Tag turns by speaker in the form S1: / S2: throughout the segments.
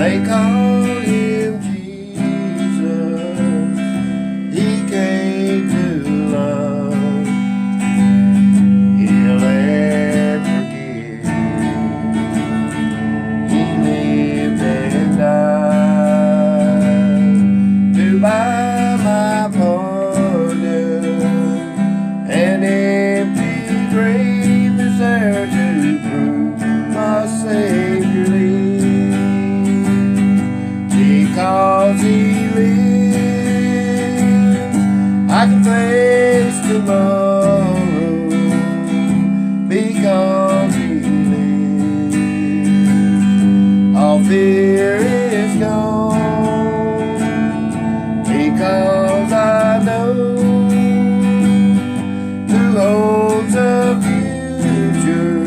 S1: They called him Jesus. He came to love, heal and forgive. He lived and died to buy my pardon. An empty grave is there to prove my Savior lives. Because He lives, I can face tomorrow. Because He lives, all fear is gone. Because I know who holds the future,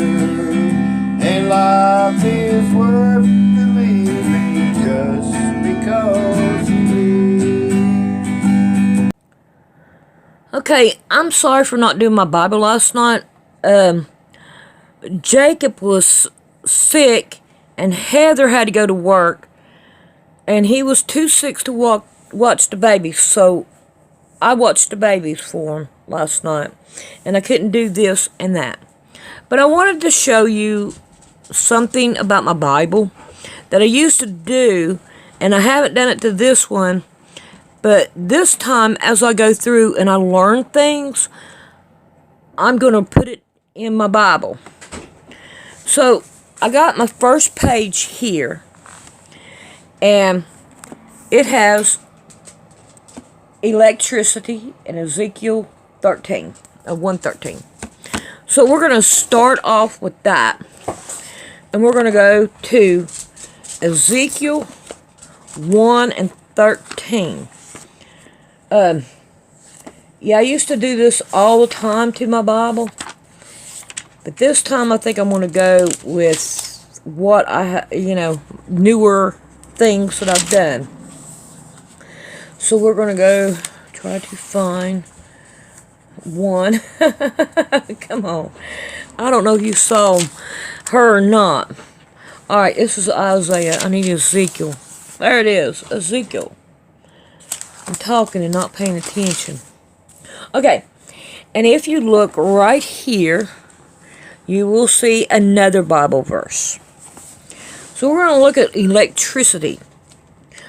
S1: and life is worth the living just because He lives.
S2: Okay, I'm sorry for not doing my Bible last night. Jacob was sick, and Heather had to go to work, and he was too sick to watch the babies, so I watched the babies for him last night, and I couldn't do this and that. But I wanted to show you something about my Bible that I used to do, and I haven't done it to this one, but this time as I go through and I learn things, I'm going to put it in my Bible. So I got my first page here, and it has electricity in Ezekiel 1:13. So we're going to start off with that, and we're going to go to Ezekiel 1:13. Yeah, I used to do this all the time to my Bible, but this time I think I'm going to go with what newer things that I've done. So we're going to go try to find one. Come on. I don't know if you saw her or not. Alright, this is Isaiah. I need Ezekiel. There it is. Ezekiel. I'm talking and not paying attention. Okay. And if you look right here, you will see another Bible verse. So we're going to look at electricity.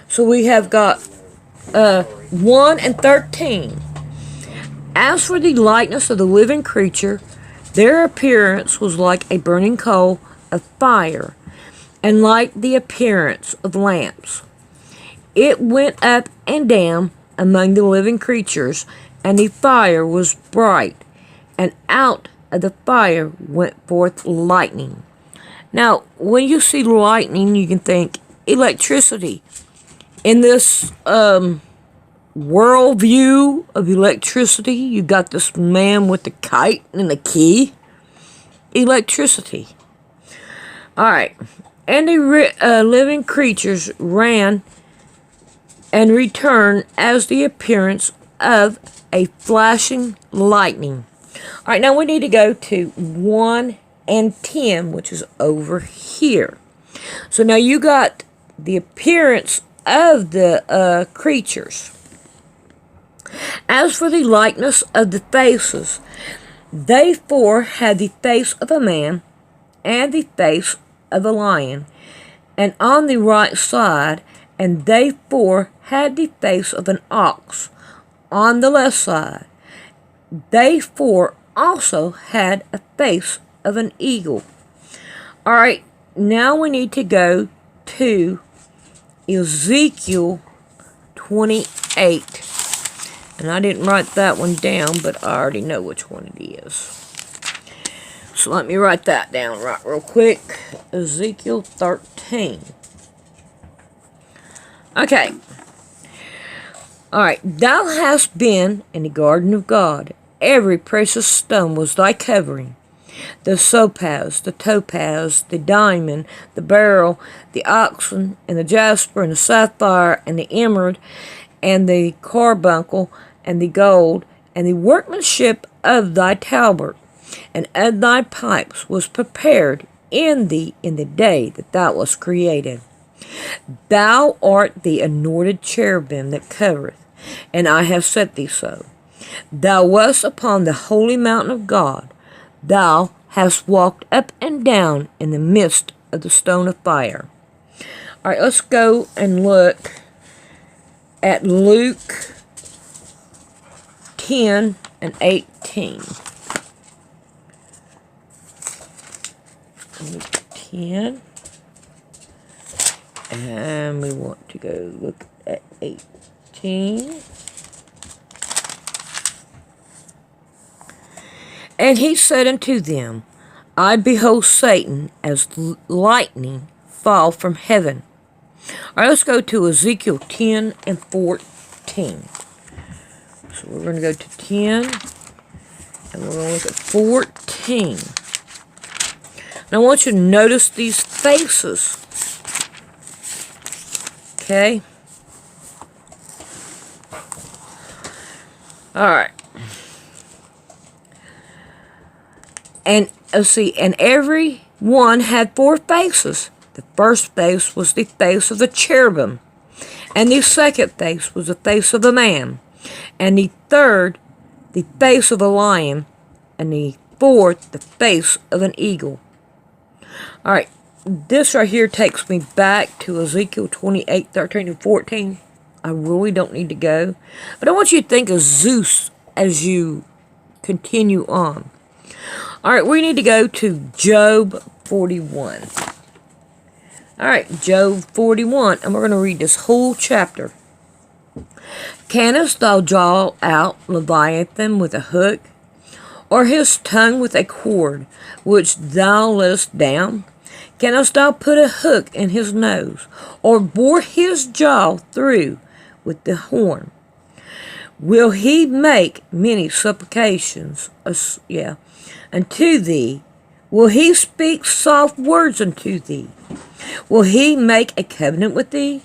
S2: So we have got 1:13. As for the likeness of the living creature, their appearance was like a burning coal of fire, and like the appearance of lamps. It went up and down among the living creatures, and the fire was bright, and out of the fire went forth lightning. Now, when you see lightning, you can think electricity. In this worldview of electricity, you got this man with the kite and the key. Electricity. Alright. And the living creatures ran and returned as the appearance of a flashing lightning. Alright, now we need to go to 1:10, which is over here. So now you got the appearance of the creatures. As for the likeness of the faces, they four had the face of a man and the face of a lion, and on the right side, and they four had the face of an ox on the left side. They four also had a face of an eagle. Alright, now we need to go to Ezekiel 28. And I didn't write that one down, but I already know which one it is. So let me write that down right real quick. Ezekiel 13. Okay. Alright. Thou hast been in the garden of God. Every precious stone was thy covering. The topaz, the diamond, the beryl, the oxen, and the jasper, and the sapphire, and the emerald, and the carbuncle, and the gold, and the workmanship of thy talbert, and of thy pipes was prepared in thee in the day that thou wast created. Thou art the anointed cherubim that covereth, and I have set thee so. Thou wast upon the holy mountain of God. Thou hast walked up and down in the midst of the stone of fire. All right, let's go and look at Luke 10 and 18. Luke 10. And we want to go look at 18. And he said unto them, I behold Satan as lightning fall from heaven. All right, let's go to Ezekiel 10 and 14. So we're going to go to 10, and we're going to look at 14. And I want you to notice these faces. Okay? Alright. And let's see, and every one had 4 faces. The first face was the face of the cherubim, and the second face was the face of a man, and the third the face of a lion, and the fourth the face of an eagle. Alright, this right here takes me back to Ezekiel 28, 13, and 14. I really don't need to go, but I want you to think of Zeus as you continue on. Alright, we need to go to Job 41. Alright, Job 41, and we're going to read this whole chapter. Canst thou draw out Leviathan with a hook, or his tongue with a cord, which thou lettest down? Canst thou put a hook in his nose, or bore his jaw through with the horn? Will he make many supplications unto thee? Will he speak soft words unto thee? Will he make a covenant with thee?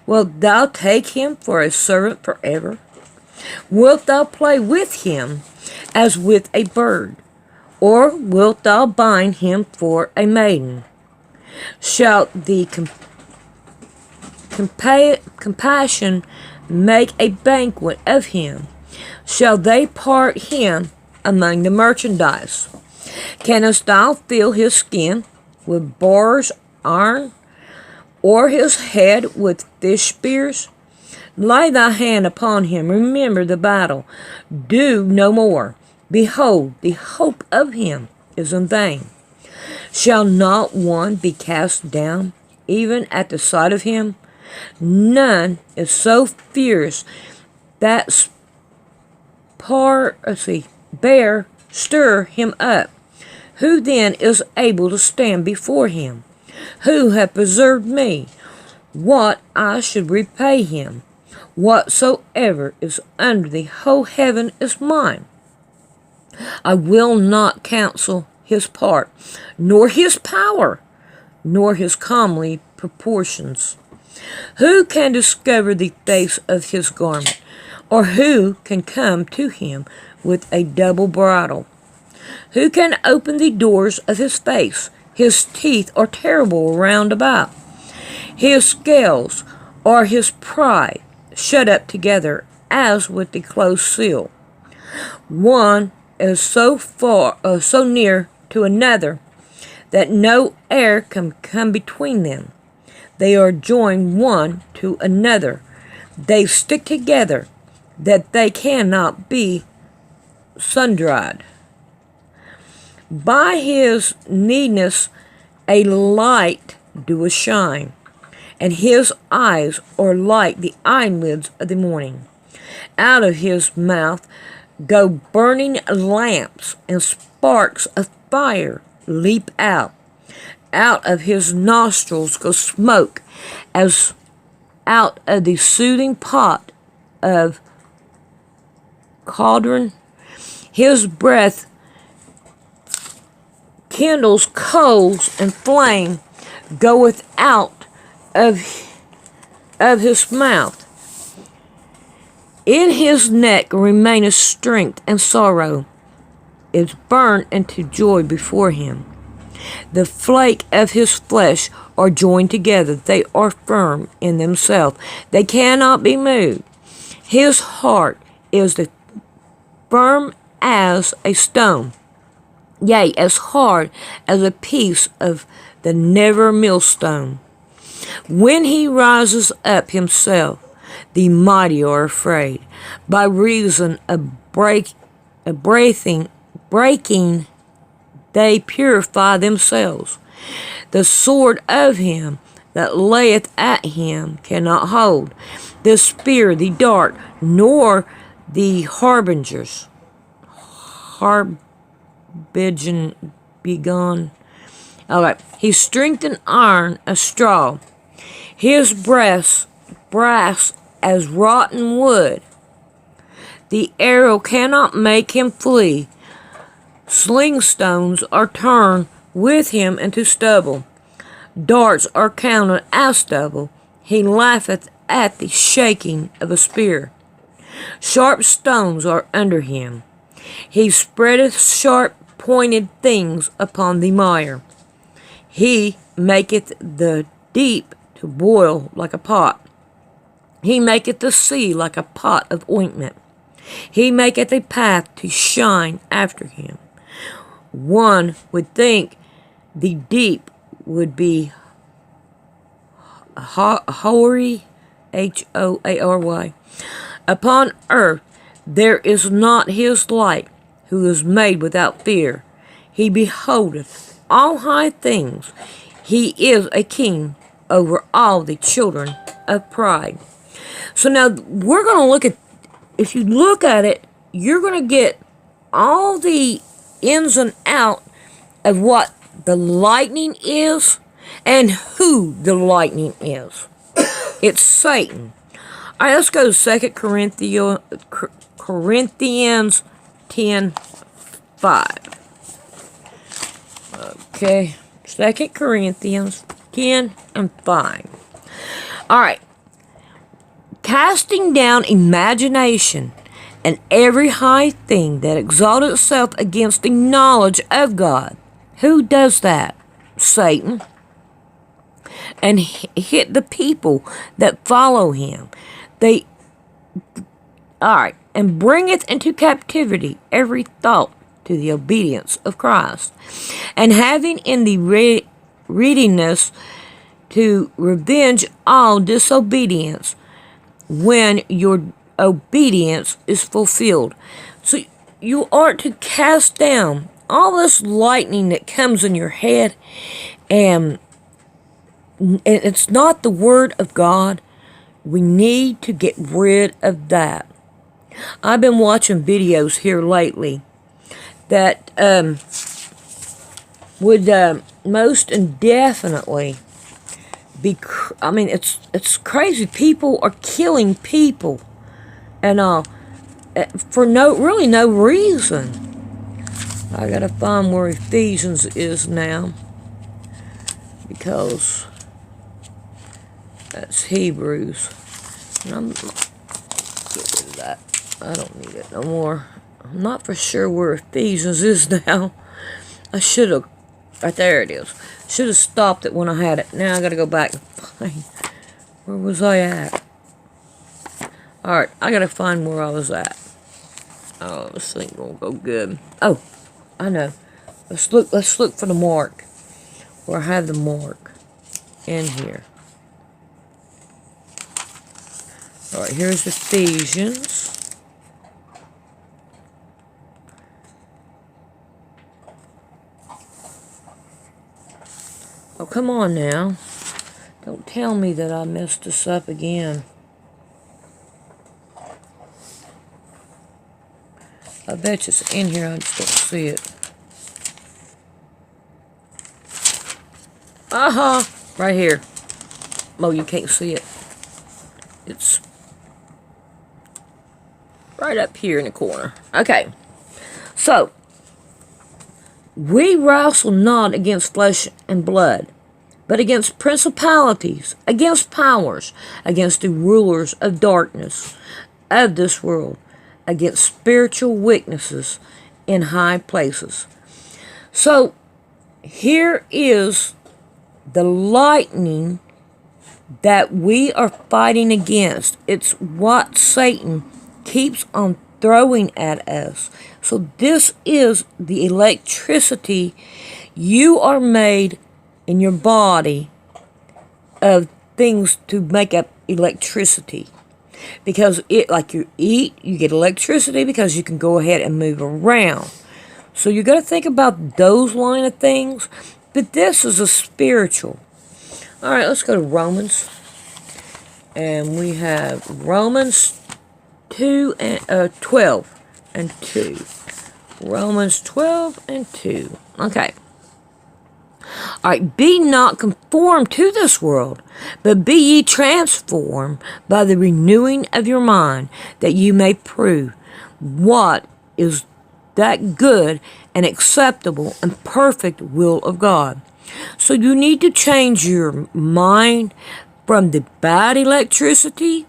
S2: Wilt thou take him for a servant forever? Wilt thou play with him as with a bird? Or wilt thou bind him for a maiden? Shall the compassion make a banquet of him? Shall they part him among the merchandise? Canst thou fill his skin with boar's iron, or his head with fish spears? Lay thy hand upon him, remember the battle, do no more. Behold, the hope of him is in vain. Shall not one be cast down, even at the sight of him? None is so fierce that bear stir him up. Who then is able to stand before him? Who hath preserved me? What I should repay him? Whatsoever is under the whole heaven is mine. I will not counsel his part, nor his power, nor his comely proportions. Who can discover the face of his garment, or who can come to him with a double bridle? Who can open the doors of his face? His teeth are terrible round about. His scales are his pride, shut up together as with the closed seal. One is so near to another that no air can come between them. They are joined one to another. They stick together that they cannot be sundered. By his needness a light doeth shine, and his eyes are like the eyelids of the morning. Out of his mouth go burning lamps, and sparks of fire leap out. Out of his nostrils go smoke, as out of the soothing pot of cauldron. His breath kindles coals, and flame goeth out of his mouth. In his neck remaineth strength, and sorrow is burned into joy before him. The flake of his flesh are joined together. They are firm in themselves. They cannot be moved. His heart is the firm as a stone, yea, as hard as a piece of the never millstone. When he rises up himself, the mighty are afraid. By reason of breaking, they purify themselves. The sword of him that layeth at him cannot hold. The spear, the dart, nor the begone. Okay. He strengthened iron as straw. His brass as rotten wood. The arrow cannot make him flee. Sling stones are turned with him into stubble. Darts are counted as stubble. He laugheth at the shaking of a spear. Sharp stones are under him. He spreadeth sharp pointed things upon the mire. He maketh the deep to boil like a pot. He maketh the sea like a pot of ointment. He maketh a path to shine after him. One would think the deep would be hoary, Hoary. Upon earth there is not his like, who is made without fear. He beholdeth all high things. He is a king over all the children of pride. So now we're going to look at, if you look at it, you're going to get all the ins and out of what the lightning is and who the lightning is. It's Satan. All right, let's go to 2 Corinthians 10:5. Okay, 2 Corinthians 10:5. All right. Casting down imagination and every high thing that exalted itself against the knowledge of God. Who does that? Satan. And hit the people that follow him. And bringeth into captivity every thought to the obedience of Christ. And having in the readiness to revenge all disobedience when your obedience is fulfilled. So you are to cast down all this lightning that comes in your head, and it's not the word of God. We need to get rid of that. I've been watching videos here lately that would most indefinitely be, it's crazy. People are killing people and all for no reason. I gotta find where Ephesians is now, because that's Hebrews. And I'm get rid of that. I don't need it no more. I'm not for sure where Ephesians is now. I should have. Right there it is. Should have stopped it when I had it. Now I gotta go back and find. Where was I at? Alright, I gotta find where I was at. Oh, this thing won't go good. Oh, I know. Let's look for the mark. Where I have the mark in here. Alright, here's Ephesians. Oh, come on now. Don't tell me that I messed this up again. I bet it's in here, I just don't see it. Right here. Oh, you can't see it. It's right up here in the corner. Okay. So, we wrestle not against flesh and blood, but against principalities, against powers, against the rulers of darkness of this world, against spiritual weaknesses in high places. So, here is the lightning that we are fighting against. It's what Satan keeps on throwing at us. So this is the electricity. You are made in your body of things to make up electricity. Because like you eat, you get electricity because you can go ahead and move around. So you got to think about those line of things. But this is a spiritual. All right, let's go to Romans. And we have Romans 12 and 2. Romans 12 and 2. Okay. All right, be not conformed to this world, but be ye transformed by the renewing of your mind, that you may prove what is that good and acceptable and perfect will of God. So you need to change your mind from the bad electricity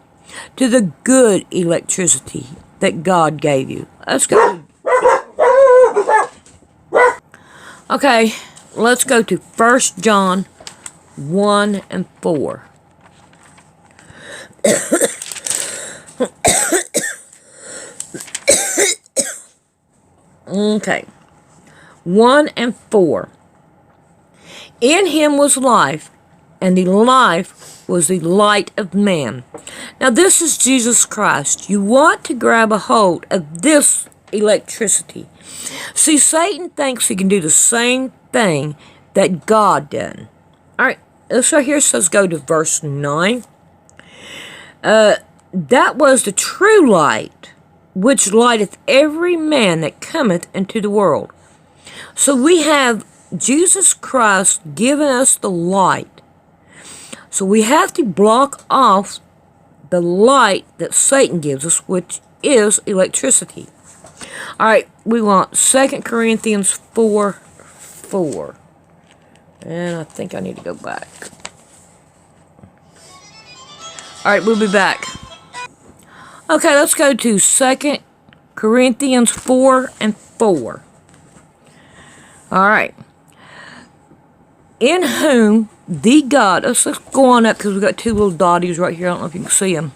S2: to the good electricity that God gave you. Let's go. Okay, let's go to 1 John 1 and 4. Okay, 1 and 4. In him was life, and the life was the light of man. Now this is Jesus Christ. You want to grab a hold of this electricity. See, Satan thinks he can do the same thing that God did. Alright, this right here says go to verse 9. That was the true light, which lighteth every man that cometh into the world. So we have Jesus Christ giving us the light. So we have to block off the light that Satan gives us, which is electricity. Alright, we want 2 Corinthians 4:4. And I think I need to go back. Alright, we'll be back. Okay, let's go to 2 Corinthians 4 and 4. Alright. In whom the God, let's go on up because we've got two little dotties right here. I don't know if you can see them.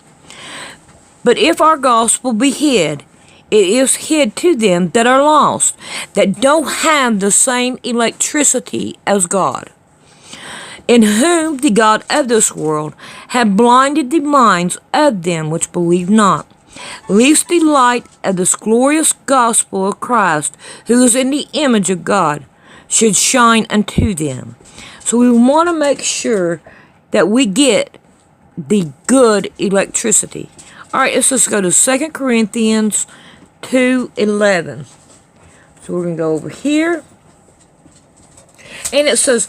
S2: But if our gospel be hid, it is hid to them that are lost, that don't have the same electricity as God. In whom the God of this world hath blinded the minds of them which believe not, lest the light of this glorious gospel of Christ, who is in the image of God, should shine unto them. So we want to make sure that we get the good electricity. Alright, let's just go to 2 Corinthians 2:11. So we're going to go over here. And it says,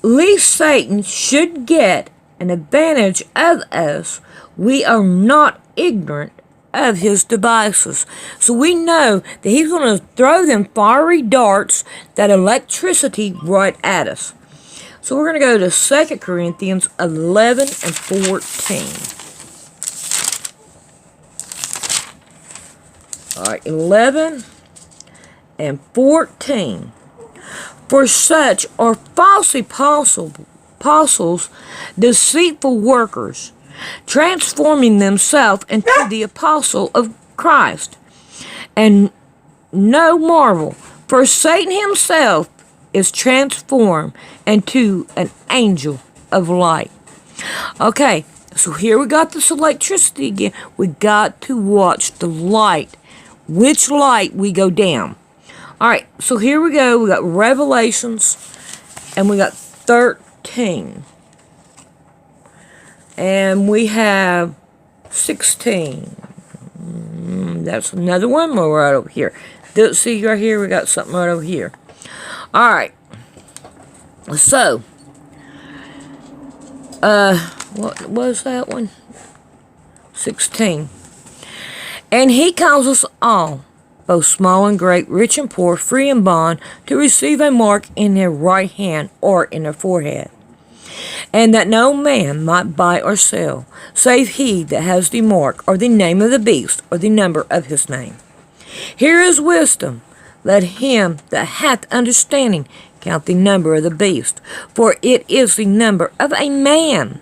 S2: lest Satan should get an advantage of us, we are not ignorant of his devices. So we know that he's going to throw them fiery darts, that electricity, right at us. So we're going to go to 2 Corinthians 11 and 14. Alright, 11 and 14. For such are false apostles, deceitful workers, transforming themselves into the apostle of Christ. And no marvel, for Satan himself is transformed into an angel of light. Okay, so here we got this electricity again. We got to watch the light. Which light we go down. Alright, so here we go. We got Revelations, and we got 13. And we have 16. That's another one more right over here. See right here, we got something right over here. Alright. So, what was that one? 16. And he calls us all, both small and great, rich and poor, free and bond, to receive a mark in their right hand or in their forehead. And that no man might buy or sell, save he that has the mark, or the name of the beast, or the number of his name. Here is wisdom. Let him that hath understanding count the number of the beast, for it is the number of a man,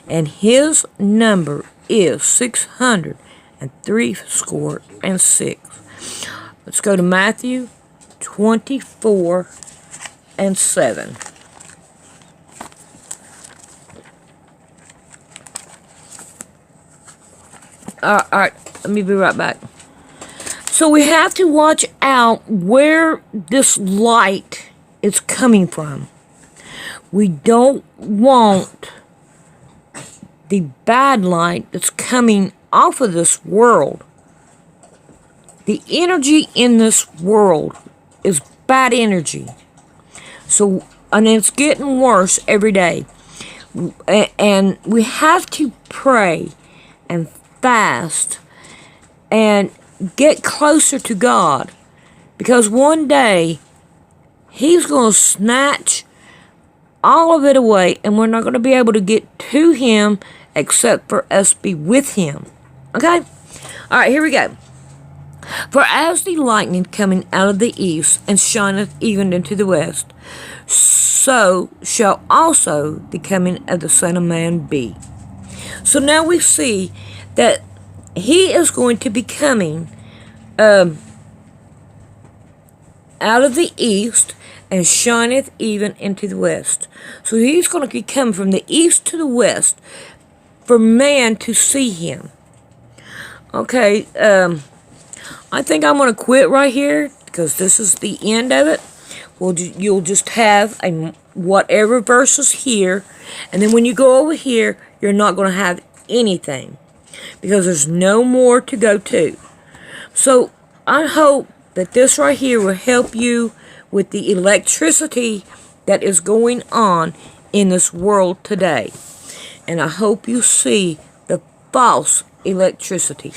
S2: and his number is 666. Let's go to Matthew 24:7. All right, let me be right back. So we have to watch out where this light is coming from. We don't want the bad light that's coming off of this world. The energy in this world is bad energy. So, and it's getting worse every day. And we have to pray and fast and get closer to God, because one day He's going to snatch all of it away, and we're not going to be able to get to Him except for us be with Him. Okay? Alright, here we go. For as the lightning coming out of the east and shineth even into the west, so shall also the coming of the Son of Man be. So now we see that He is going to be coming out of the east and shineth even into the west. So He's going to be coming from the east to the west for man to see Him. Okay, I think I'm going to quit right here because this is the end of it. You'll just have whatever verses here, and then when you go over here, you're not going to have anything, because there's no more to go to. So I hope that this right here will help you with the electricity that is going on in this world today. And I hope you see the false electricity.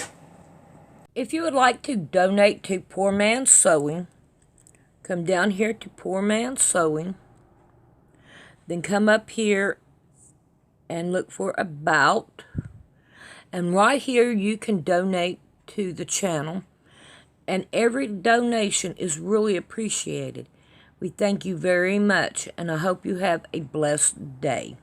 S2: If you would like to donate to Poor Man's Sewing, come down here to Poor Man's Sewing, then come up here and look for About. And right here you can donate to the channel, and every donation is really appreciated. We thank you very much, and I hope you have a blessed day.